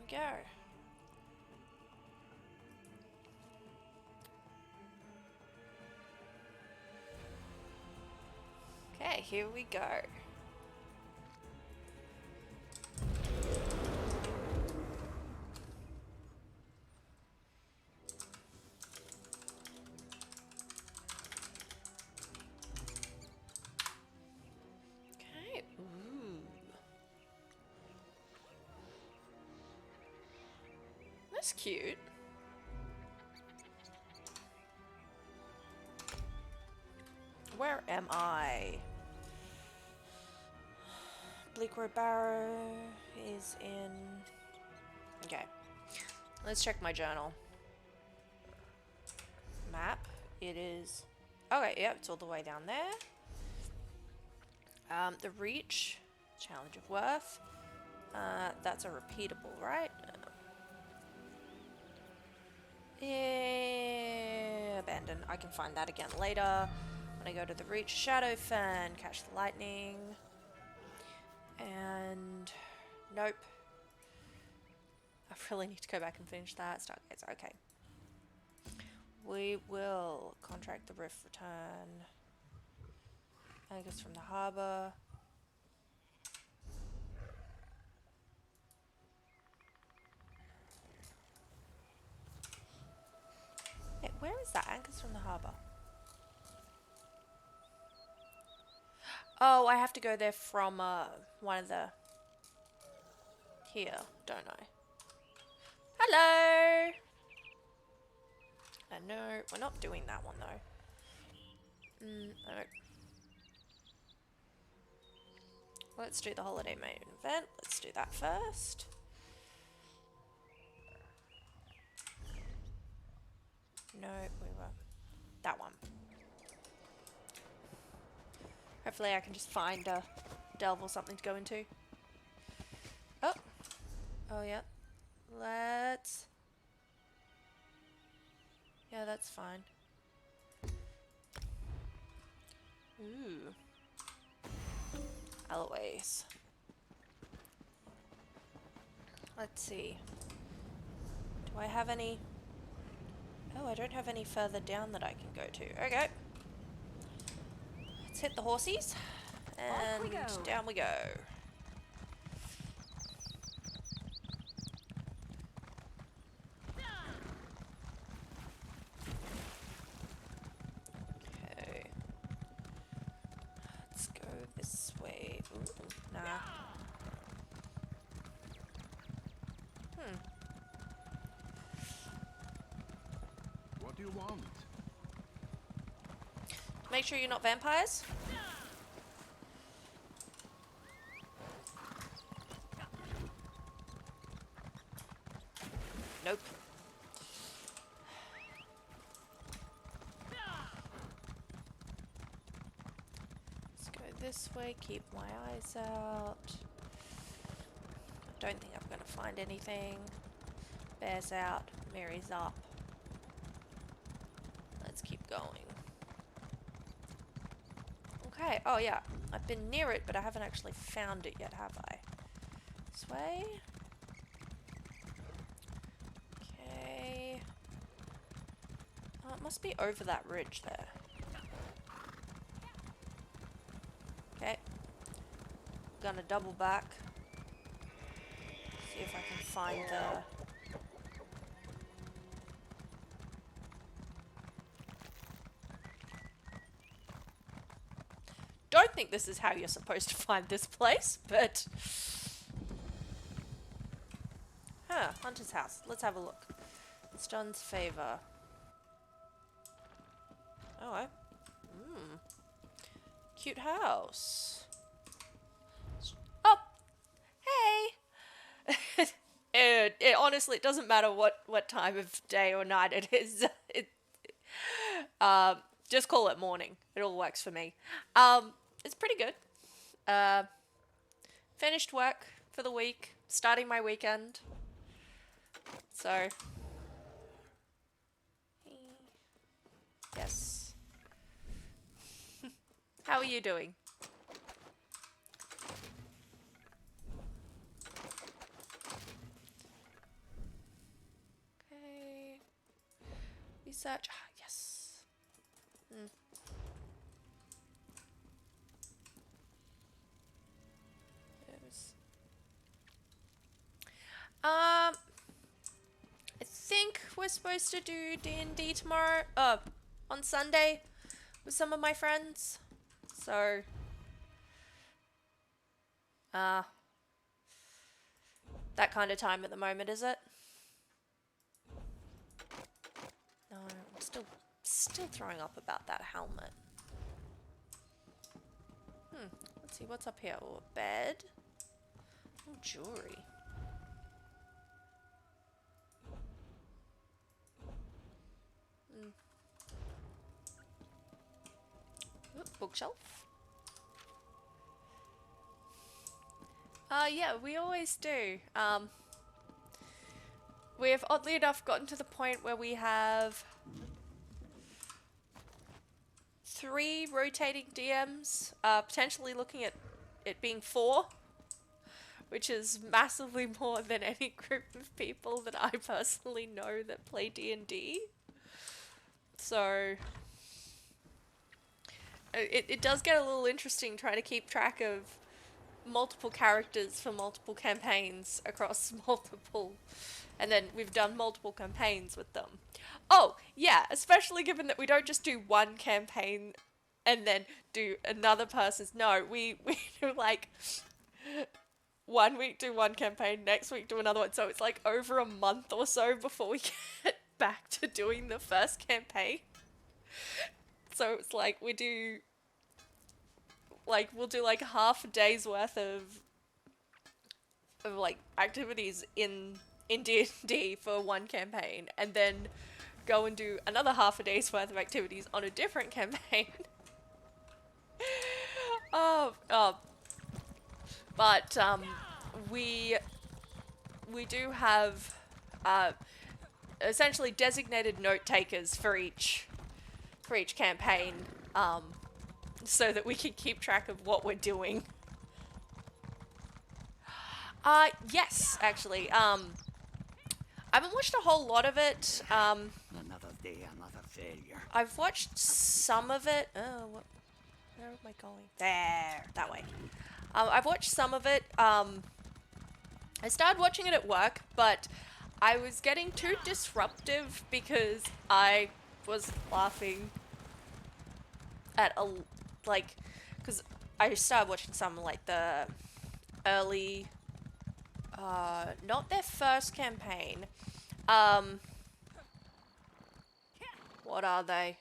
go. Okay, here we go. Okay, ooh. That's cute. Where am I? Bleakrow Barrow is in... Okay. Let's check my journal. Map. It is... Okay, yep, it's all the way down there. The Reach. Challenge of Worth. That's a repeatable, right? Yeah, abandon. I can find that again later. When I go to the Reach, Shadow Fan, catch the lightning. And... Nope. I really need to go back and finish that. Stargazer, okay. We will contract the Rift return. Anchors from the harbour. Wait, where is that? Anchors from the harbour. Oh, I have to go there from one of the... Here, don't I? Hello! No, we're not doing that one though. No. Let's do the holiday main event. Let's do that first. No, we were... That one. Hopefully I can just find a delve or something to go into. Oh. Oh, yeah. Let's... Yeah, that's fine. Ooh. Eloise. Let's see. Do I have any... Oh, I don't have any further down that I can go to. Okay. Let's hit the horsies. And down we go. Okay. Let's go this way. Ooh, nah. What do you want? Make sure you're not vampires. Nope. Let's go this way, keep my eyes out. I don't think I'm going to find anything. Bear's out, Mary's up. Let's keep going. Okay, oh yeah, I've been near it, but I haven't actually found it yet, have I? This way? Okay. Oh, it must be over that ridge there. Okay. Gonna double back. See if I can find the... Don't think this is how you're supposed to find this place, but... Huh, Hunter's house. Let's have a look. It's John's favour. Oh, cute house. Oh! Hey! it honestly, it doesn't matter what time of day or night it is. Just call it morning. It all works for me. It's pretty good. Finished work for the week. Starting my weekend. So. Yes. How are you doing? research. Ah, yes. It was... I think we're supposed to do D&D tomorrow. On Sunday with some of my friends. So, that kind of time at the moment, is it? No, I'm still throwing up about that helmet. Let's see what's up here. Oh, a bed. Oh, jewelry. Ooh, bookshelf. Yeah, we always do. We have oddly enough gotten to the point where we have 3 rotating DMs, potentially looking at it being 4, which is massively more than any group of people that I personally know that play D&D. So it does get a little interesting trying to keep track of multiple characters for multiple campaigns across multiple, and then we've done multiple campaigns with them. Oh, yeah, especially given that we don't just do one campaign and then do another person's. No, we do like 1 week do one campaign, next week do another one. So it's like over a month or so before we get back to doing the first campaign. So it's like we'll do like half a day's worth of like activities in D&D for one campaign, and then go and do another half a day's worth of activities on a different campaign. But we do have essentially designated note takers for each campaign, so that we can keep track of what we're doing. Yes, actually. I haven't watched a whole lot of it. Another day, another failure. I've watched some of it. Oh, where am I going? There, that way. I've watched some of it. I started watching it at work, but I was getting too disruptive because I was laughing at because I started watching some like the early, not their first campaign. What are they?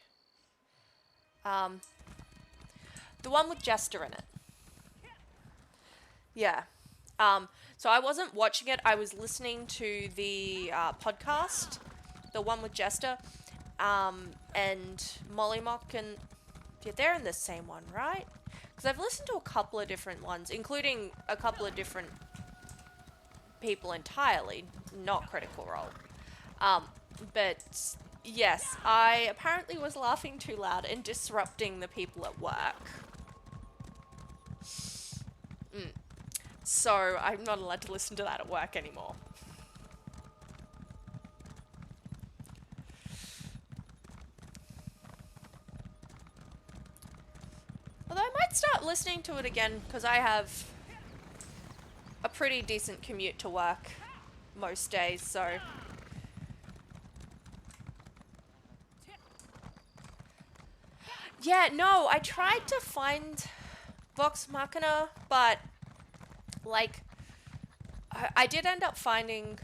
The one with Jester in it. Yeah. So I wasn't watching it. I was listening to the podcast, the one with Jester, and Molly Mock, and yeah, they're in the same one, right? Because I've listened to a couple of different ones, including a couple of different people entirely, not Critical Role. But yes, I apparently was laughing too loud and disrupting the people at work. So I'm not allowed to listen to that at work anymore. Although I might start listening to it again, because I have a pretty decent commute to work most days, so... Yeah, no, I tried to find Vox Machina, but, like, I did end up finding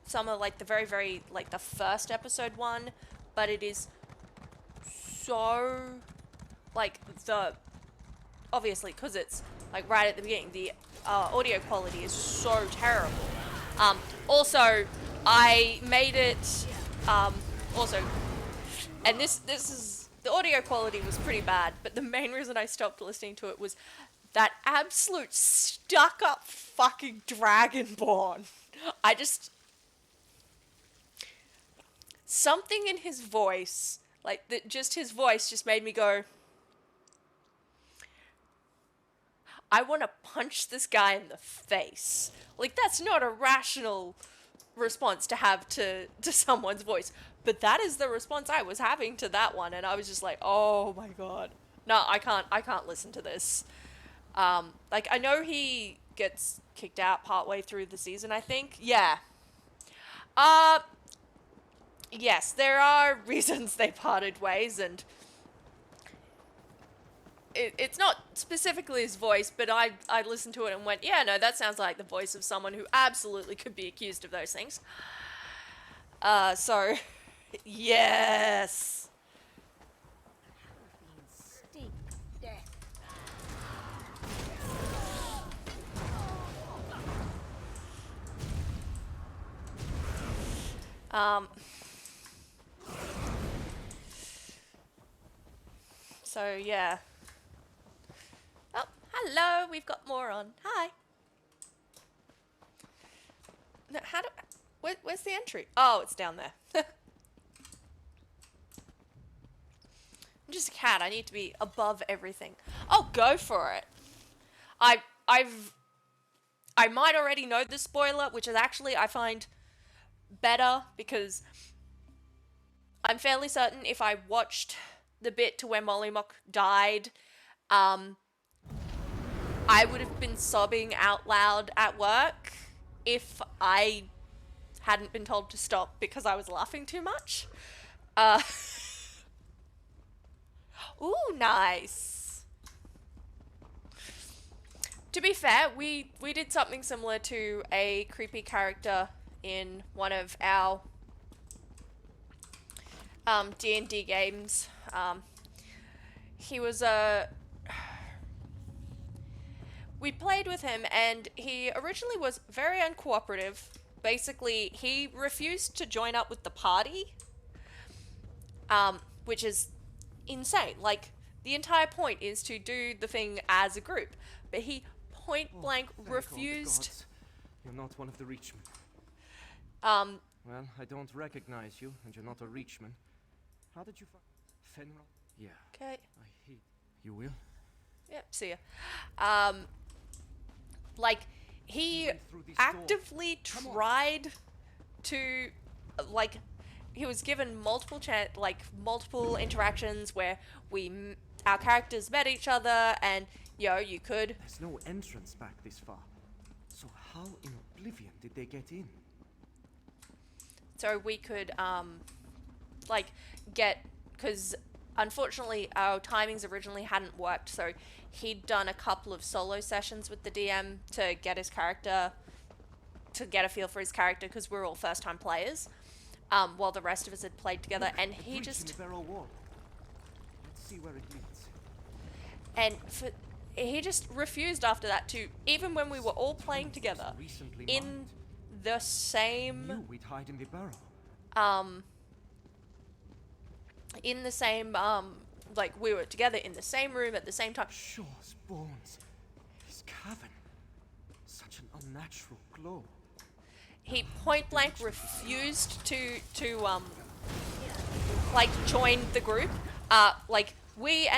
some of, like, the very, like, the first episode one, but it is so, like, obviously, because it's, like, right at the beginning, the audio quality is so terrible. Also, I made it, also, and this is, the audio quality was pretty bad, but the main reason I stopped listening to it was that absolute stuck-up fucking Dragonborn. Something in his voice, like, just his voice just made me go, I want to punch this guy in the face. Like, that's not a rational response to have to someone's voice, but that is the response I was having to that one, and I was just like, oh my god, no, I can't listen to this. Like, I know he gets kicked out partway through the season, I think. Yeah. Yes, there are reasons they parted ways, and it's not specifically his voice, but I listened to it and went, yeah, no, that sounds like the voice of someone who absolutely could be accused of those things. So, yes. Stink death. So, yeah. Oh, hello, we've got more on. Hi. No, how do... Where's the entry? Oh, it's down there. I'm just a cat. I need to be above everything. Oh, go for it. I might already know the spoiler, which is actually, I find better, because I'm fairly certain if I watched the bit to where Molly Mock died, I would have been sobbing out loud at work if I hadn't been told to stop because I was laughing too much. Ooh, nice. To be fair, we did something similar to a creepy character in one of our D&D games. He was we played with him, and he originally was very uncooperative. Basically, he refused to join up with the party, which is insane. Like, the entire point is to do the thing as a group, but he point blank refused. You're not one of the Reachmen. Well, I don't recognize you, and you're not a Reachman. How did you find Fenrir? Yeah. Okay. I hate. You will? Yep, see ya. Like, he actively tried to, like, he was given multiple multiple interactions where our characters met each other, and, you could... There's no entrance back this far. So how in oblivion did they get in? So we could, because unfortunately our timings originally hadn't worked, so he'd done a couple of solo sessions with the DM to get his character, to get a feel for his character, because we're all first-time players, while the rest of us had played together. Look, And he breach just... in the barrel wall. Let's see where it leads. And he just refused after that to, even when we were all playing together, in the same... Knew we'd hide in the barrel. In the same, like, we were together in the same room at the same time. Shaw's bones. His cavern. Such an unnatural glow. He point blank refused to like, join the group. He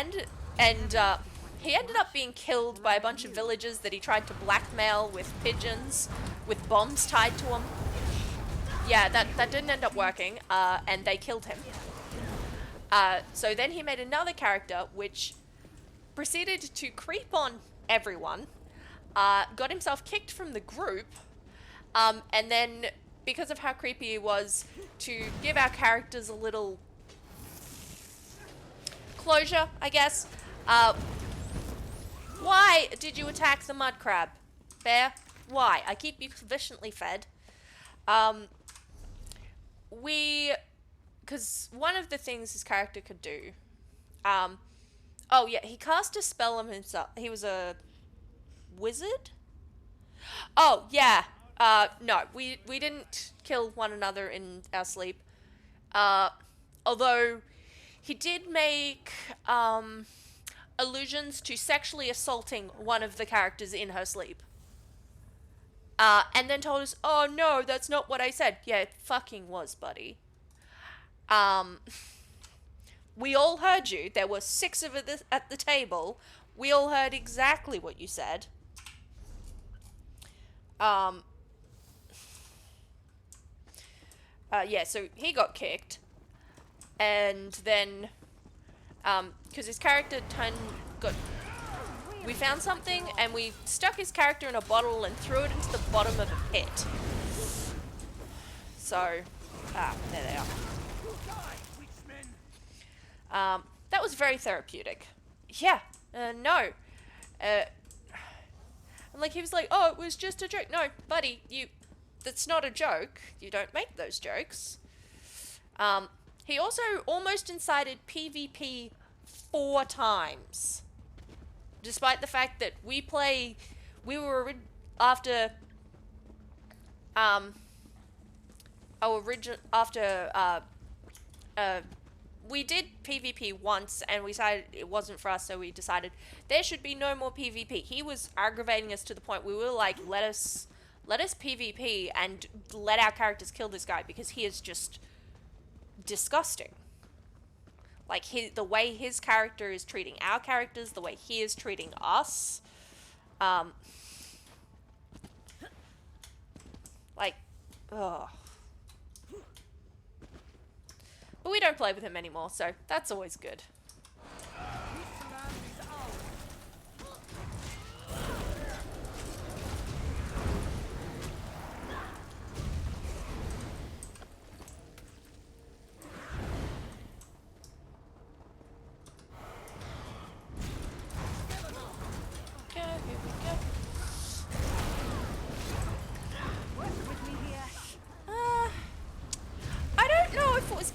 ended up being killed by a bunch of villagers that he tried to blackmail with pigeons, with bombs tied to him. Yeah, that didn't end up working, and they killed him. So then he made another character, which proceeded to creep on everyone, got himself kicked from the group, and then, because of how creepy he was, to give our characters a little closure, I guess, why did you attack the mud crab, Bear? Why? I keep you sufficiently fed. Because one of the things his character could do, oh yeah, he cast a spell on himself. He was a wizard? Oh, yeah. No, we didn't kill one another in our sleep. Although he did make allusions to sexually assaulting one of the characters in her sleep. And then told us, oh no, that's not what I said. Yeah, it fucking was, buddy. We all heard you. There were 6 of us at the table. We all heard exactly what you said. yeah, so he got kicked. And then, because his character we found something and we stuck his character in a bottle and threw it into the bottom of a pit. So, there they are. That was very therapeutic. Yeah, no. And like, he was like, oh, it was just a joke. No, buddy, that's not a joke. You don't make those jokes. He also almost incited PvP 4 times. Despite the fact that we were after, we did PvP once and we decided it wasn't for us, so we decided there should be no more PvP. He was aggravating us to the point we were like, let us PvP and let our characters kill this guy because he is just disgusting. Like, the way his character is treating our characters, the way he is treating us. Like, ugh. But we don't play with him anymore, so that's always good.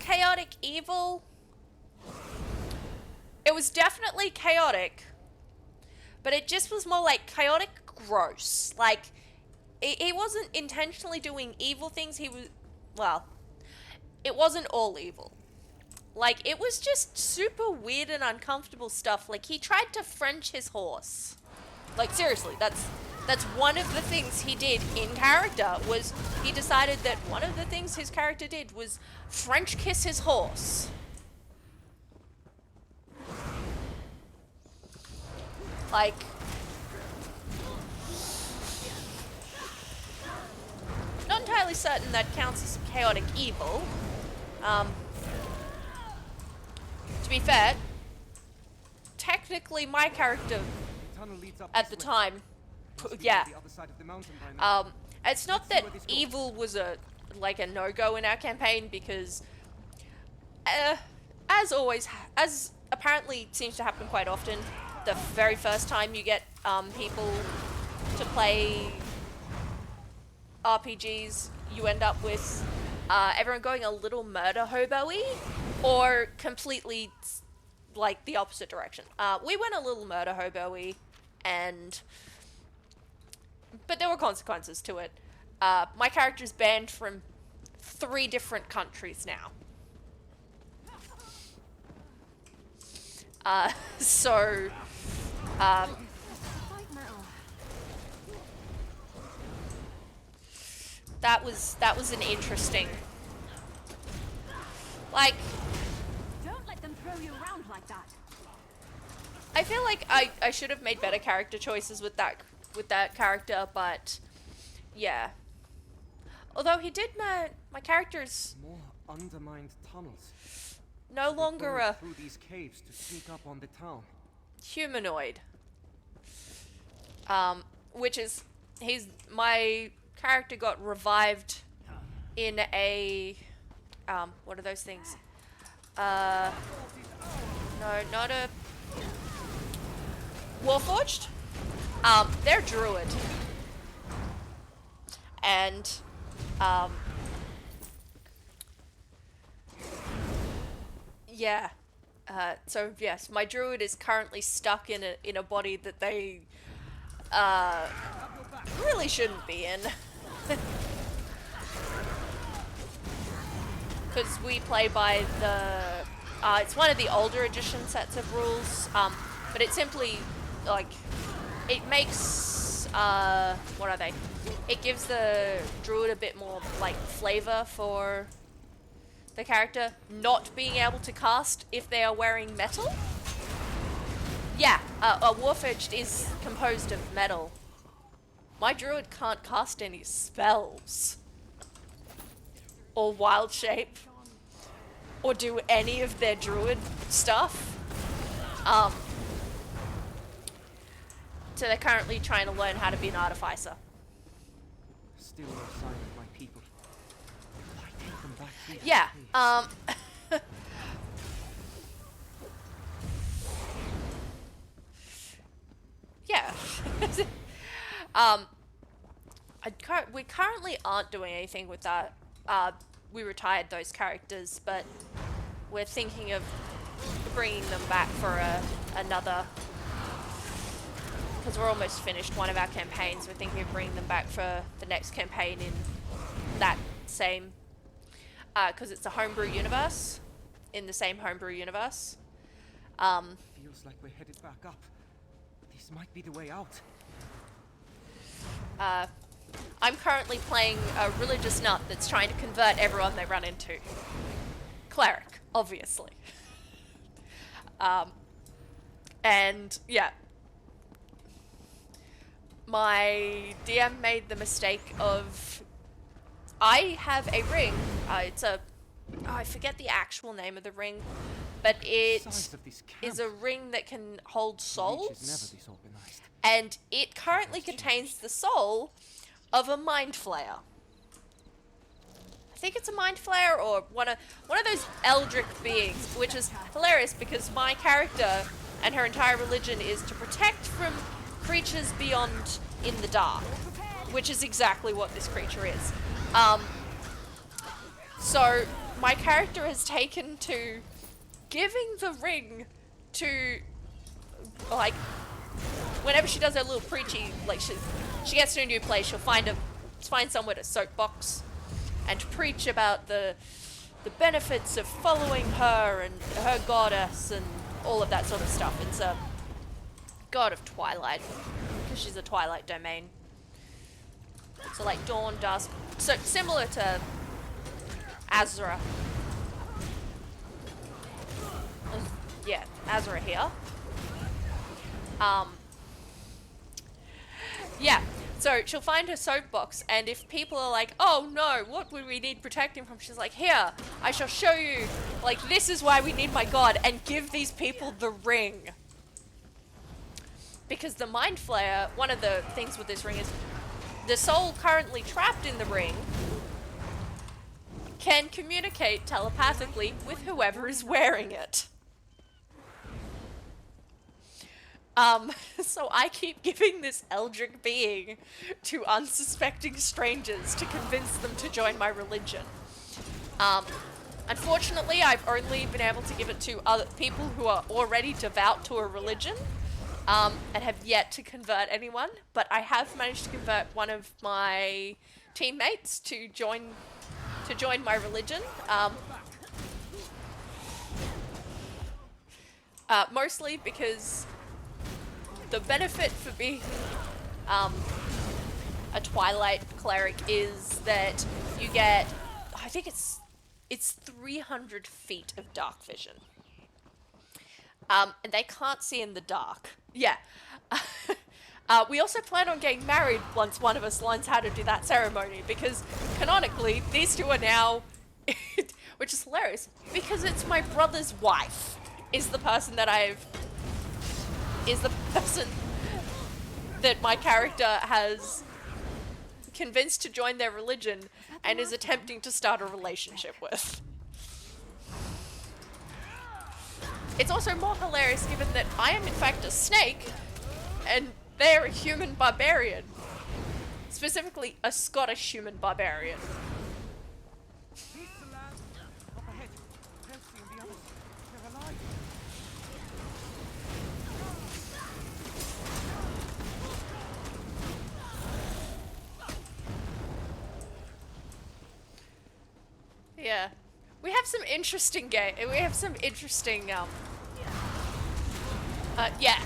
Chaotic evil. It was definitely chaotic, but it just was more like chaotic gross. Like, he wasn't intentionally doing evil things. It wasn't all evil. Like, it was just super weird and uncomfortable stuff. Like, he tried to French his horse. Like, seriously, that's one of the things he did in character, was he decided that one of the things his character did was French kiss his horse. Like, not entirely certain that counts as chaotic evil. To be fair, technically my character at the time, yeah. It's not that evil was a no-go in our campaign, because as always, as apparently seems to happen quite often, the very first time you get people to play RPGs, you end up with everyone going a little murder hobo-y, or completely like the opposite direction. We went a little murder hobo-y, but there were consequences to it. My character's banned from 3 different countries now. So, that was an interesting, like, Don't let them throw you around like that. I feel like I should have made better character choices with that character, but yeah. Although he did my character's More undermined tunnels. no longer a through these caves to sneak up on the town. humanoid. Which is, my character got revived in a, what are those things? No, not a Warforged. They're druid. And, yeah. So yes, my druid is currently stuck in a body that they really shouldn't be in. Because we play by the it's one of the older edition sets of rules, but it simply, like, it makes what are they? It gives the druid a bit more like flavor for the character not being able to cast if they are wearing metal. Yeah, a Warforged is composed of metal. My druid can't cast any spells. or wild shape or do any of their druid stuff. So they're currently trying to learn how to be an artificer. Still no sign of my people. Why take them back here? Yeah, please? yeah. We currently aren't doing anything with that. We retired those characters, but we're thinking of bringing them back for another, because we're almost finished one of our campaigns. We're thinking of bringing them back for the next campaign in that same, because it's a homebrew universe, in the same homebrew universe. Feels like we're headed back up. This might be the way out. I'm currently playing a religious nut that's trying to convert everyone they run into. Cleric, obviously. And yeah. My DM made the mistake of... I have a ring. It's a... Oh, I forget the actual name of the ring. But it is a ring that can hold souls. And it currently contains the soul of a mind flayer. I think it's a mind flayer or one of those eldritch beings, which is hilarious because my character and her entire religion is to protect from creatures beyond in the dark, which is exactly what this creature is. So my character has taken to giving the ring to, like, whenever she does her little preachy, like she gets to a new place, she'll find somewhere to soapbox and preach about the benefits of following her and her goddess and all of that sort of stuff. It's a god of twilight because she's a twilight domain. So like dawn, dusk, so similar to Azra. Yeah, Azra here. Yeah, so she'll find her soapbox, and if people are like, oh no, what would we need protecting from? She's like, here, I shall show you, like, this is why we need my god, and give these people the ring. Because the Mind Flayer, one of the things with this ring is, the soul currently trapped in the ring can communicate telepathically with whoever is wearing it. So I keep giving this eldritch being to unsuspecting strangers to convince them to join my religion. Unfortunately, I've only been able to give it to other people who are already devout to a religion, and have yet to convert anyone, but I have managed to convert one of my teammates to join my religion. Mostly because the benefit for being a Twilight cleric is that you get, I think it's 300 feet of dark vision. And they can't see in the dark. Yeah. We also plan on getting married once one of us learns how to do that ceremony, because canonically, these two are now, which is hilarious, because it's my brother's wife is the person that my character has convinced to join their religion and is attempting to start a relationship with. It's also more hilarious given that I am in fact a snake and they're a human barbarian. Specifically, a Scottish human barbarian. Yeah. We have some interesting yeah. Yeah.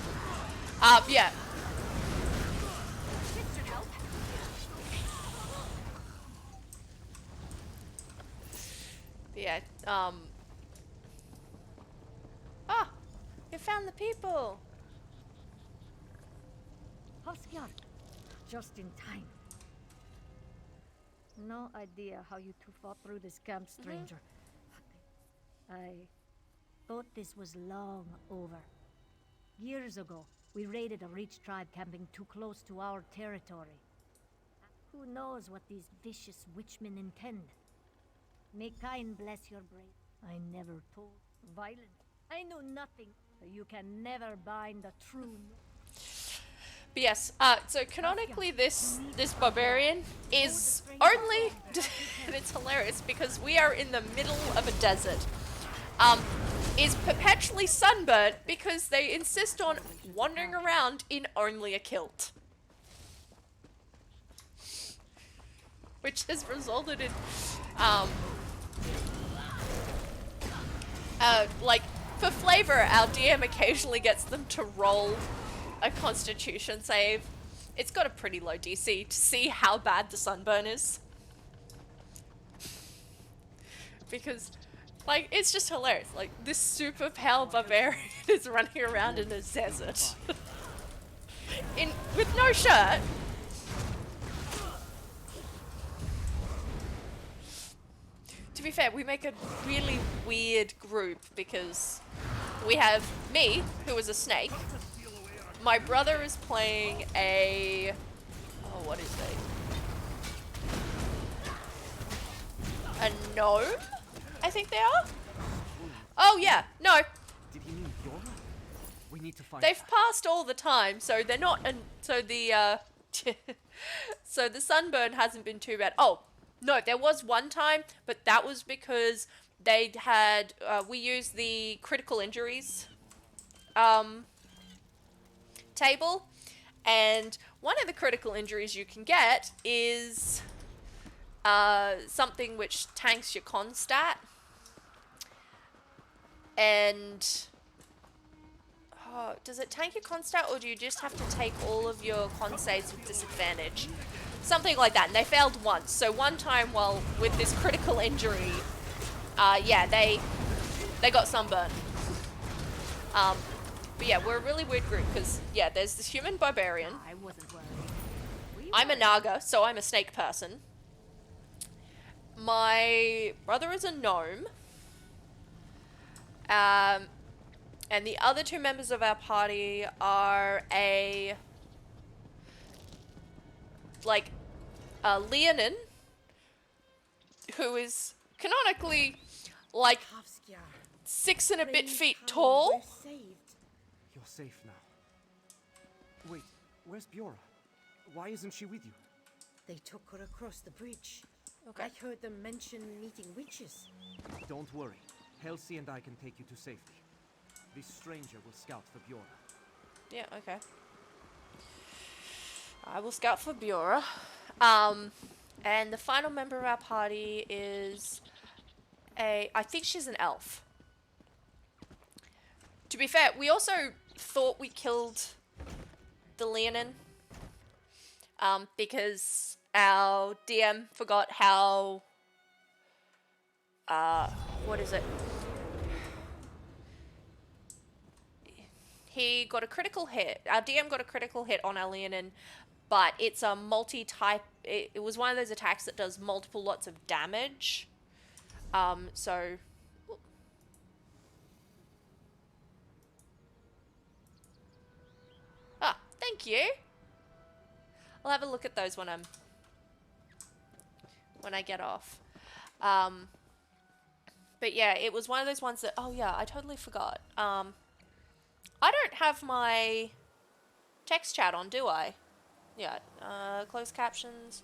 Yeah. Yeah, Ah! You found the people! Oscar, just in time. No idea how you two fought through this camp, stranger. I thought this was long over. Years ago, we raided a Reach tribe camping too close to our territory. Who knows what these vicious witchmen intend? May Kain bless your brave. I never told violence. I knew nothing. You can never bind the true. But yes, so canonically this barbarian is only, and it's hilarious because we are in the middle of a desert, is perpetually sunburned because they insist on wandering around in only a kilt. Which has resulted in, like, for flavor, our DM occasionally gets them to roll a constitution save. It's got a pretty low DC to see how bad the sunburn is. Because, like, it's just hilarious. Like, this super pale barbarian is running around in a desert. With no shirt. To be fair, we make a really weird group because we have me, who is a snake. My brother is playing a... Oh, what is they? A gnome? I think they are? Oh, yeah. No. Did he mean Yora? We need to find They've passed all the time, so they're not... so the, so the sunburn hasn't been too bad. Oh, no, there was one time, but that was because they had... we used the critical injuries table, and one of the critical injuries you can get is something which tanks your con stat, and does it tank your con stat, or do you just have to take all of your con saves with disadvantage? Something like that, and they failed once. So one time while with this critical injury, yeah, they got sunburned. But yeah, we're a really weird group because, yeah, there's this human barbarian. I wasn't worried. I'm a Naga, so I'm a snake person. My brother is a gnome. And the other two members of our party are a Leonin, who is canonically, like, 6 and a bit feet tall. You're safe now. Wait, where's Bjora? Why isn't she with you? They took her across the bridge. Okay. I heard them mention meeting witches. Don't worry. Halsey and I can take you to safety. This stranger will scout for Bjora. Yeah, okay. I will scout for Bjora. And the final member of our party is I think she's an elf. To be fair, we also thought we killed the Leonin. Because our DM forgot how... what is it? He got a critical hit. Our DM got a critical hit on our Leonin, but it's a multi-type... It was one of those attacks that does multiple lots of damage. So... Ah, thank you. I'll have a look at those when I get off. But yeah, it was one of those ones that... Oh yeah, I totally forgot. I don't have my text chat on, do I? Yeah, closed captions.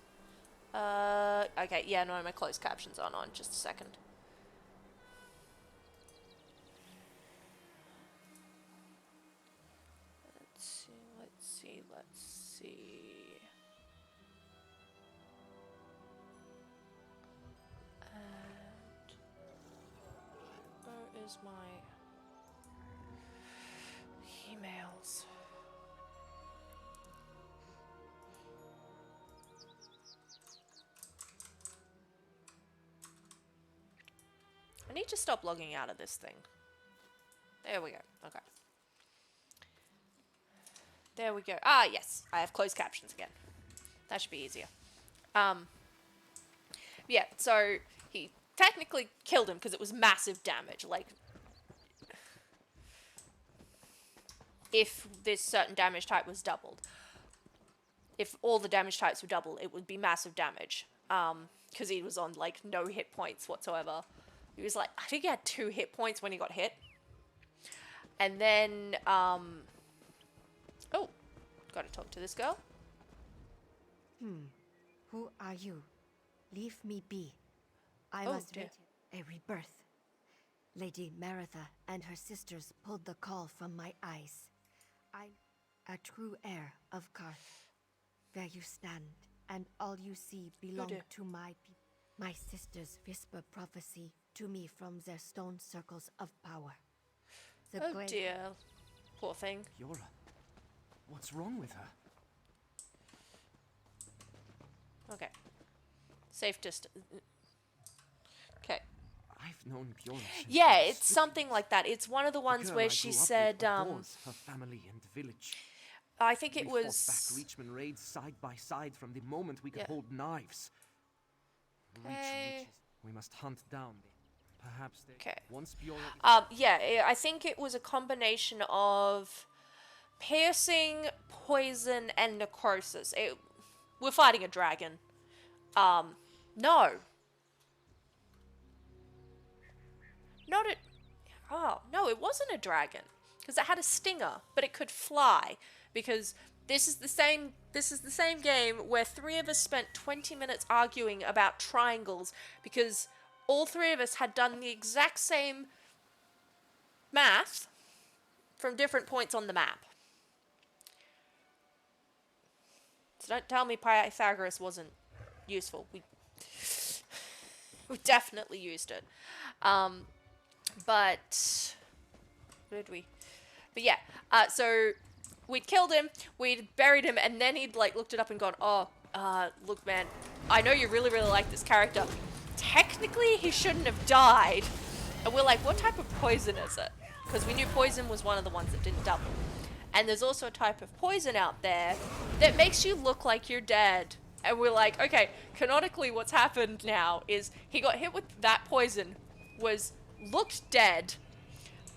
Okay, yeah, no, my closed captions aren't on. Just a second. Let's see. And where is my emails? I need to stop logging out of this thing. There we go. Okay. There we go. Ah, yes. I have closed captions again. That should be easier. yeah, so he technically killed him because it was massive damage. Like, if this certain damage type was doubled. If all the damage types were doubled, it would be massive damage. Because he was on, like, no hit points whatsoever. He was like, I think he had 2 hit points when he got hit. And then, oh, gotta talk to this girl. Who are you? Leave me be. I Oh, was dear. written a rebirth. Lady Maritha and her sisters pulled the caul from my eyes. I'm a true heir of Karth. There you stand, and all you see belong dear. to my people. My sisters whisper prophecy to me from their stone circles of power. The Oh great- dear. Poor thing. Fiora, what's wrong with her? Okay. Safe distance. Okay. I've known Fiora since Yeah, she was it's something like that. It's one of the ones girl where I she grew up with said, adores her family and village. I think it We fought was... back Reachman raids side by side from the moment we could Yeah. hold knives. Reach Okay. witches. We must hunt down the... Perhaps they... Okay. Once Fiora... Yeah, I think it was a combination of piercing, poison, and necrosis. We're fighting a dragon. No. Not a... Oh, no, it wasn't a dragon. Because it had a stinger, but it could fly. Because this is the same game where 3 of us spent 20 minutes arguing about triangles because all 3 of us had done the exact same math from different points on the map. So don't tell me Pythagoras wasn't useful. We definitely used it. But where did we? But yeah, so we'd killed him, we'd buried him, and then he'd like looked it up and gone, oh, look, man, I know you really, really like this character. Technically, he shouldn't have died. And we're like, what type of poison is it? Because we knew poison was one of the ones that didn't double. And there's also a type of poison out there that makes you look like you're dead. And we're like, okay, canonically what's happened now is he got hit with that poison, looked dead,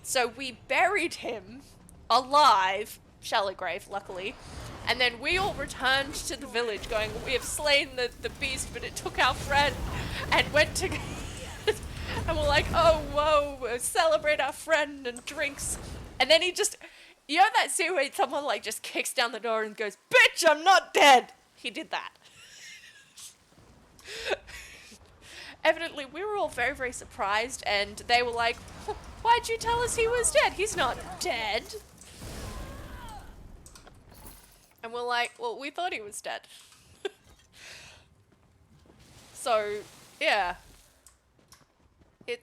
so we buried him alive, shallow grave, luckily, and then we all returned to the village going, we have slain the beast, but it took our friend, and went to... and we're like, oh, whoa, celebrate our friend and drinks. And then he just... You know that scene where someone like just kicks down the door and goes, bitch, I'm not dead? He did that. Evidently, we were all very, very surprised, and they were like, why'd you tell us he was dead? He's not dead. And we're like, well, we thought he was dead. So, yeah. We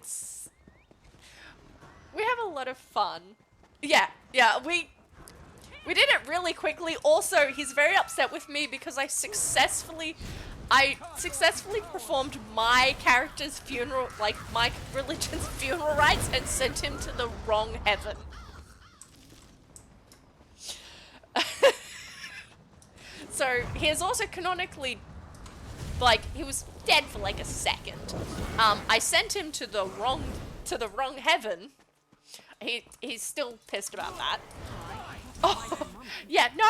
have a lot of fun. Yeah, we did it really quickly. Also, he's very upset with me because I successfully performed my character's funeral, like my religion's funeral rites, and sent him to the wrong heaven. So he is also canonically, like, he was dead for like a second. I sent him to the wrong heaven. He's still pissed about that. Oh, yeah, no,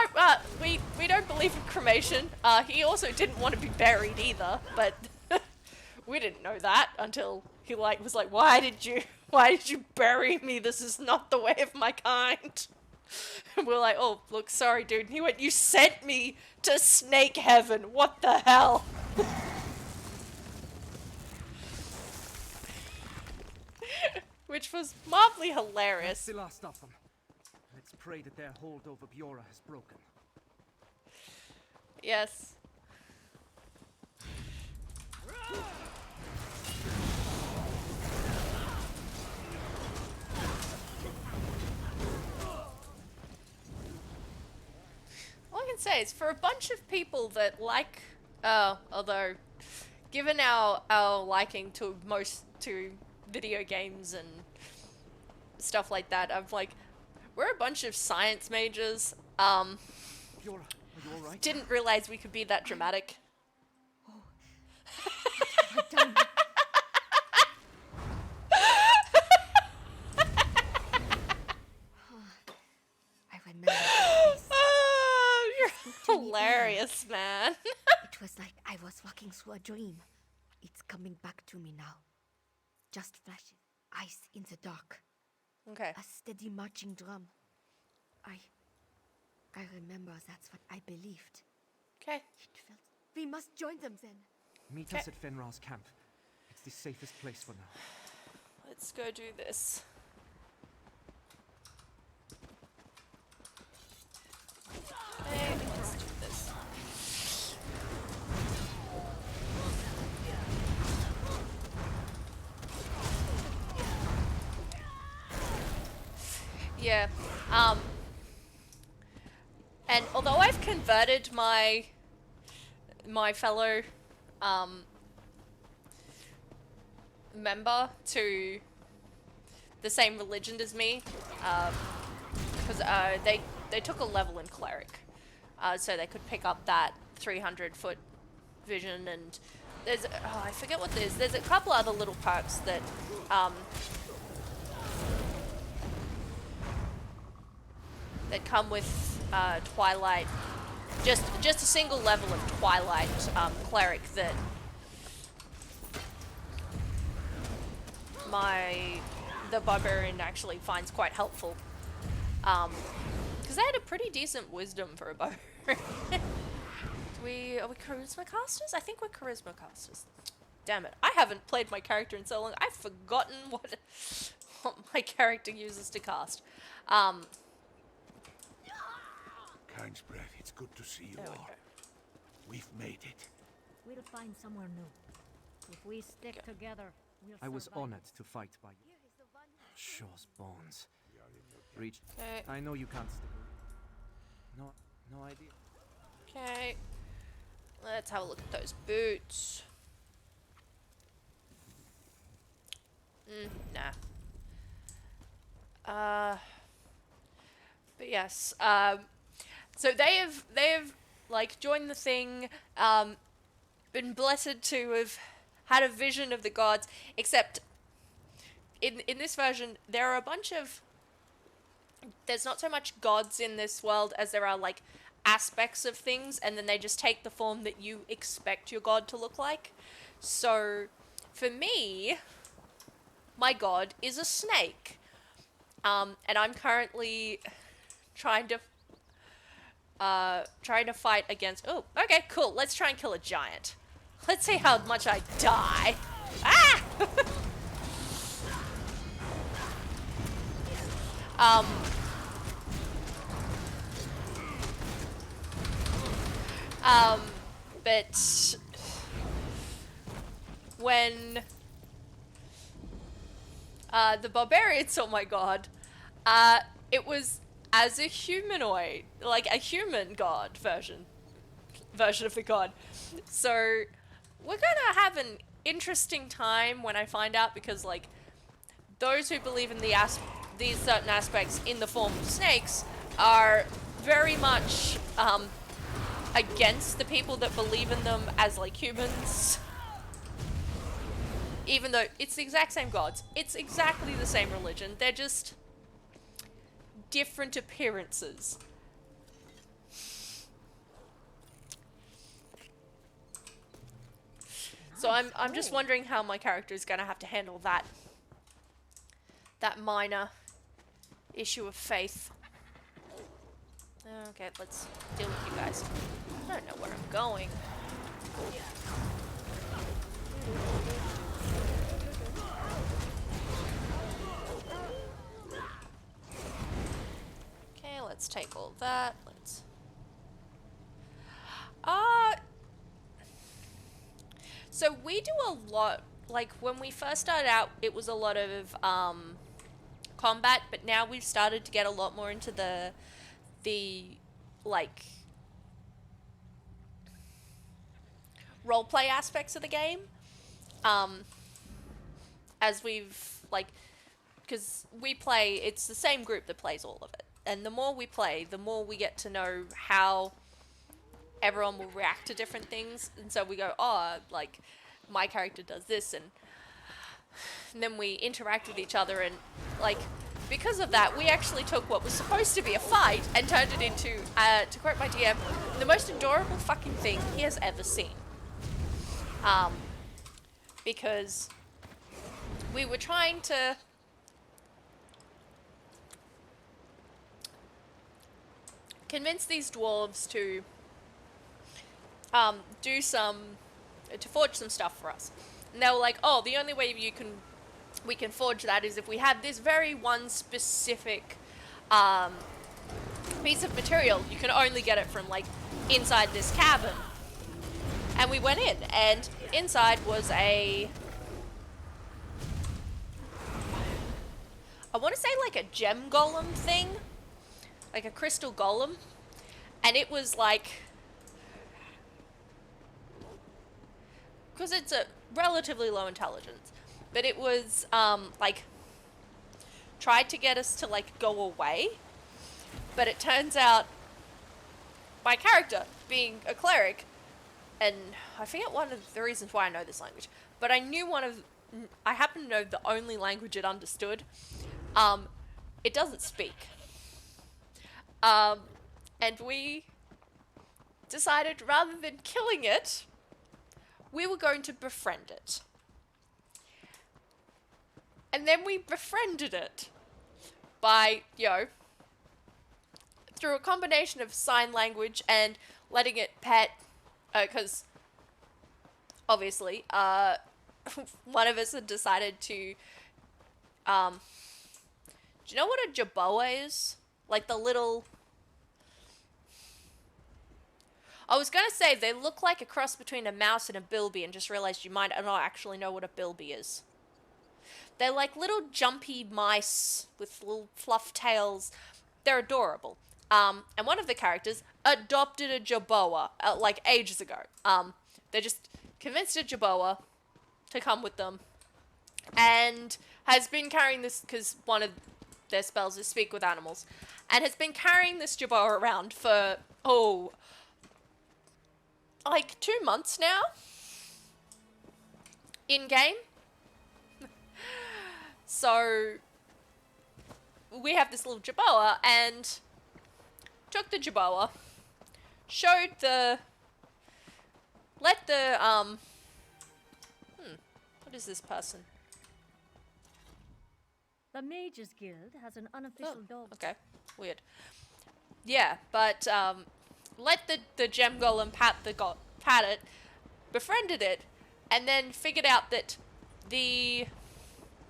we don't believe in cremation. He also didn't want to be buried either, but we didn't know that until he was like, why did you bury me? This is not the way of my kind. And we're like, oh, look, sorry, dude. And he went, you sent me to snake heaven. What the hell? Which was mildly That's hilarious. the last of them. Let's pray that their hold over Biora has broken. Yes. All I can say is, for a bunch of people that like, although, given our liking to video games and stuff like that, I'm like, we're a bunch of science majors. Biora, are you alright? Didn't realize we could be that dramatic. What My diamond. I remember this. Oh, you're to me hilarious, man. It was like I was walking through a dream. It's coming back to me now. Just flashes, eyes in the dark, Okay. a steady marching drum. I remember that's what I believed. Okay. It felt. We must join them then. Meet us at Fenrar's camp. It's the safest place for now. Let's go do this. Okay, let's do this. Yeah. And although I've converted my fellow member to the same religion as me, because they took a level in cleric, so they could pick up that 300-foot vision, and there's I forget what there's. There's a couple other little perks that that come with Twilight. Just a single level of Twilight cleric that the barbarian actually finds quite helpful. Because they had a pretty decent wisdom for a barbarian. Are we charisma casters? I think we're charisma casters. Damn it. I haven't played my character in so long. I've forgotten what my character uses to cast. Kind's breath, it's good to see you There we all. go. We've made it. We'll find somewhere new. If we stick together, we'll I was survive. honored to fight by you. Shaw's bones. Reach. Okay. I know you can't stick. No idea. Okay. Let's have a look at those boots. Nah. But yes. So they have like joined the thing. Been blessed to have had a vision of the gods. Except in this version, there are a bunch of. There's not so much gods in this world as there are like aspects of things, and then they just take the form that you expect your god to look like. So for me, my god is a snake, and I'm currently trying to fight against. Oh, okay, cool. Let's try and kill a giant. Let's see how much I die. Ah! But when the barbarian saw my god, it was as a humanoid, like a human god version of the god. So we're gonna have an interesting time when I find out, because like those who believe in these certain aspects in the form of snakes are very much against the people that believe in them as like humans. Even though it's the exact same gods, it's exactly the same religion, they're just different appearances. So I'm just wondering how my character is gonna have to handle that minor issue of faith. Okay, let's deal with you guys. I don't know where I'm going. Okay, let's take all that. Let's... So we do a lot, like when we first started out, it was a lot of combat, but now we've started to get a lot more into the like roleplay aspects of the game. As we've like, because we play, it's the same group that plays all of it, and the more we play, the more we get to know how everyone will react to different things, and so we go, oh, like my character does this, and then we interact with each other, and like because of that we actually took what was supposed to be a fight and turned it into, to quote my DM, the most adorable fucking thing he has ever seen. Because we were trying to convince these dwarves to forge some stuff for us. And they were like, oh, the only way we can forge that is if we have this very one specific piece of material. You can only get it from like inside this cabin. And we went in, and inside was I want to say like a gem golem thing, like a crystal golem, and it was like, because it's a relatively low intelligence, but it was like tried to get us to like go away, but it turns out my character, being a cleric, and I forget one of the reasons why I know this language, but I happen to know the only language it understood. It doesn't speak. And we decided rather than killing it, we were going to befriend it. And then we befriended it by, through a combination of sign language and letting it pet, because obviously, one of us had decided to, do you know what a jaboa is? Like the little... I was going to say they look like a cross between a mouse and a bilby, and just realized you might not actually know what a bilby is. They're like little jumpy mice with little fluff tails. They're adorable. And one of the characters adopted a jaboa, like ages ago. They just convinced a jaboa to come with them, and has been carrying this, because one of their spells is speak with animals, and has been carrying this jaboa around for, like 2 months now, in-game. So, we have this little jaboa, and took the jaboa, what is this person? The Mages Guild has an unofficial dog. Okay, weird. Yeah, but let the gem golem pat it, befriended it, and then figured out that the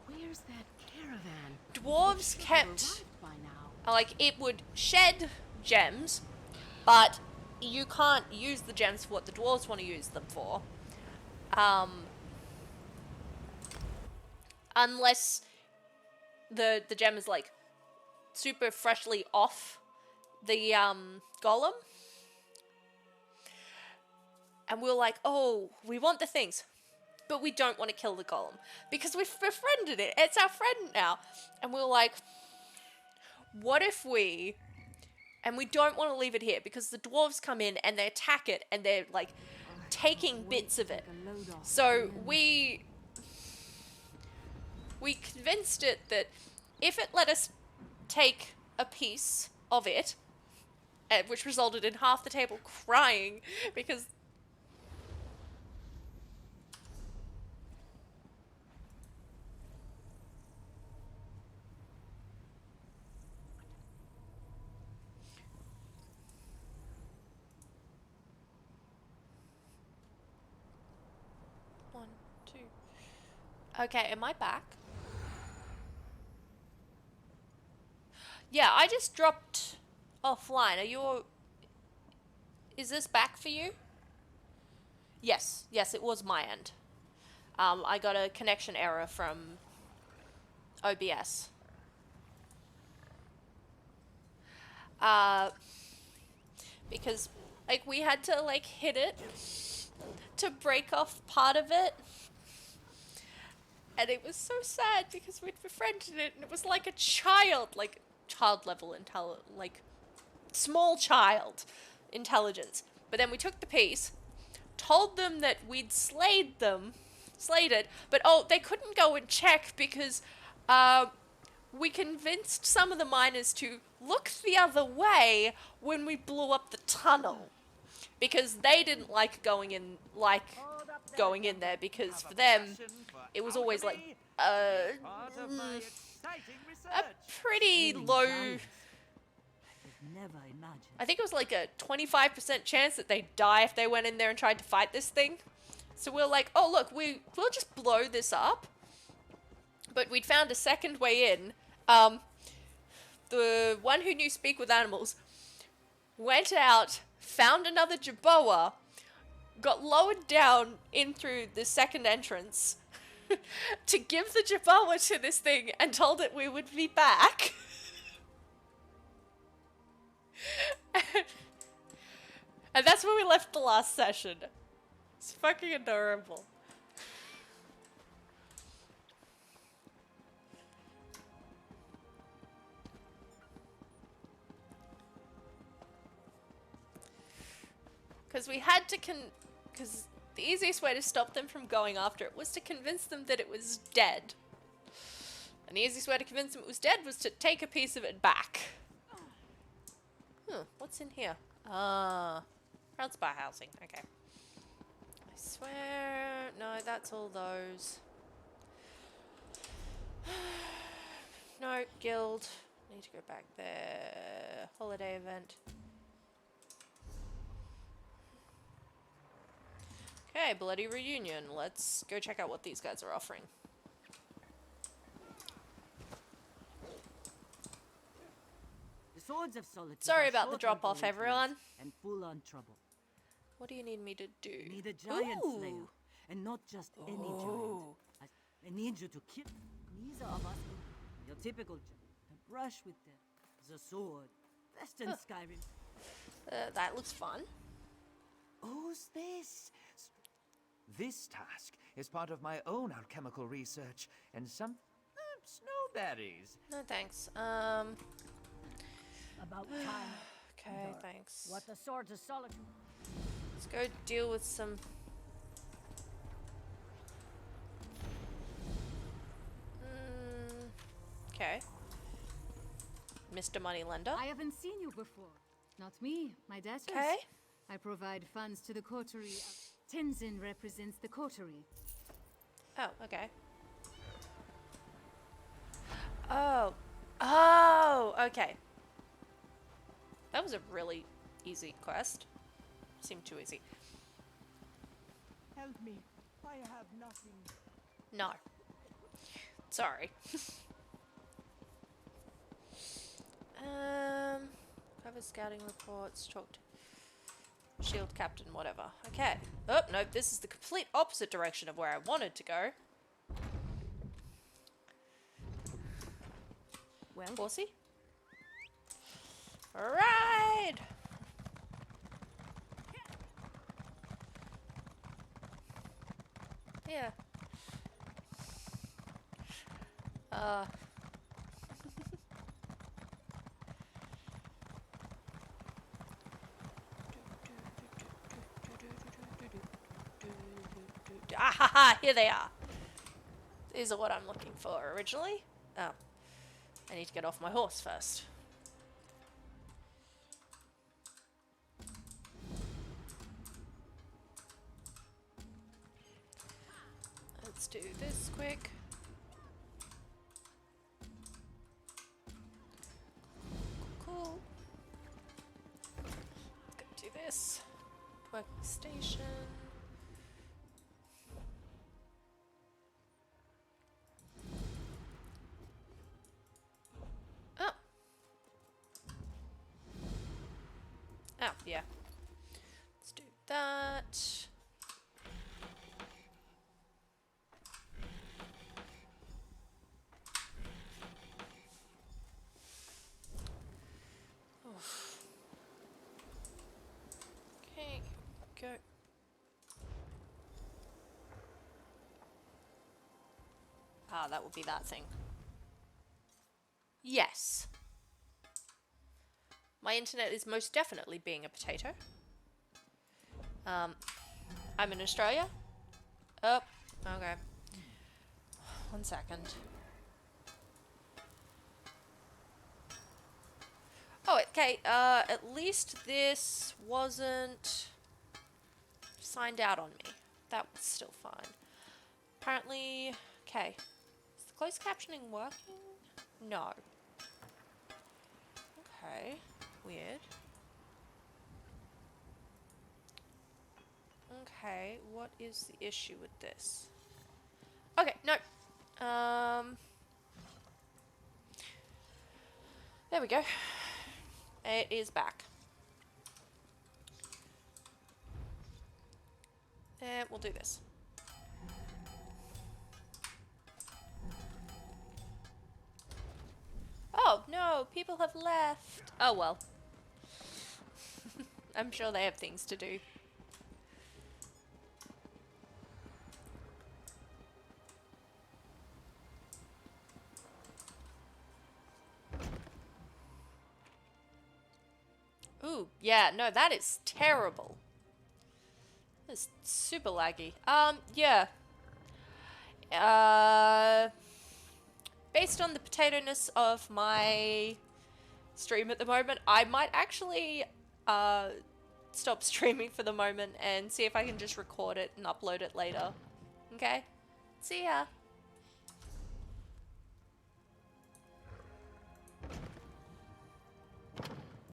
Where's that caravan? dwarves Should have kept, arrived by now. like, it would shed gems, but you can't use the gems for what the dwarves want to use them for, unless the gem is like super freshly off the golem. And we were like, oh, we want the things, but we don't want to kill the golem because we've befriended it. It's our friend now. And we were like, what if we... And we don't want to leave it here because the dwarves come in and they attack it and they're like taking bits of it. So we convinced it that if it let us take a piece of it, which resulted in half the table crying because... Okay, am I back? Yeah, I just dropped offline. Are you... Is this back for you? Yes, it was my end. I got a connection error from OBS. Because, like, we had to, like, hit it to break off part of it. And it was so sad because we'd befriended it and it was like a child, like child level like small child intelligence. But then we took the piece, told them that we'd slayed them, slated. But oh, they couldn't go and check because we convinced some of the miners to look the other way when we blew up the tunnel. Because they didn't like going in there because for them it was always like a pretty low. Never imagined. I think it was like a 25% chance that they'd die if they went in there and tried to fight this thing. So we're like, oh look, we'll just blow this up. But we'd found a second way in. The one who knew speak with animals went out, found another Jerboa, got lowered down in through the second entrance to give the Jerboa to this thing and told it we would be back. And that's where we left the last session. It's fucking adorable. Because we had to because the easiest way to stop them from going after it was to convince them that it was dead. And the easiest way to convince them it was dead was to take a piece of it back. What's in here? Ground spy housing. Okay. I swear... No, that's all those. No, guild. Need to go back there. Holiday event. Okay, bloody reunion. Let's go check out what these guys are offering. The swords of solitude. Sorry are about the short drop on off, bullet everyone. and full on trouble. What do you need me to do? You need a giant Ooh. slayer, and not just any giant. I need you to kill neither of us. Your typical giant. A brush with the sword. Best in Skyrim. That looks fun. Who's this? This task is part of my own alchemical research and some snowberries. No thanks. About time. Okay, thanks. What the swords of solitude? Let's go deal with some... Okay. Mr. Moneylender. I haven't seen you before. Not me, my debtors. Okay. I provide funds to the coterie. Tenzin represents the coterie. Oh, okay. Oh, okay. That was a really easy quest. Seemed too easy. Help me. I have nothing. No. Sorry. Cover scouting reports, talked shield captain, whatever. Okay. Oh, no, this is the complete opposite direction of where I wanted to go. Well, Horsey? Ride! Yeah. Ah ha ha! Here they are. These are what I'm looking for originally. Oh. I need to get off my horse first. Let's do this quick. Cool. Let's go do this. Workstation. Oh. Oh, yeah. Let's do that. Okay, go. Ah, that will be that thing. Yes. My internet is most definitely being a potato. I'm in Australia. Okay. 1 second. Oh, okay, at least this wasn't signed out on me. That was still fine. Apparently, okay. Is the closed captioning working? No. Okay, weird. Okay, what is the issue with this? Okay, no. There we go. It is back. And we'll do this. Oh, no, people have left. Oh, well. I'm sure they have things to do. Ooh, yeah, no, that is terrible. That's super laggy. Yeah. Based on the potato-ness of my stream at the moment, I might actually, stop streaming for the moment and see if I can just record it and upload it later. Okay? See ya.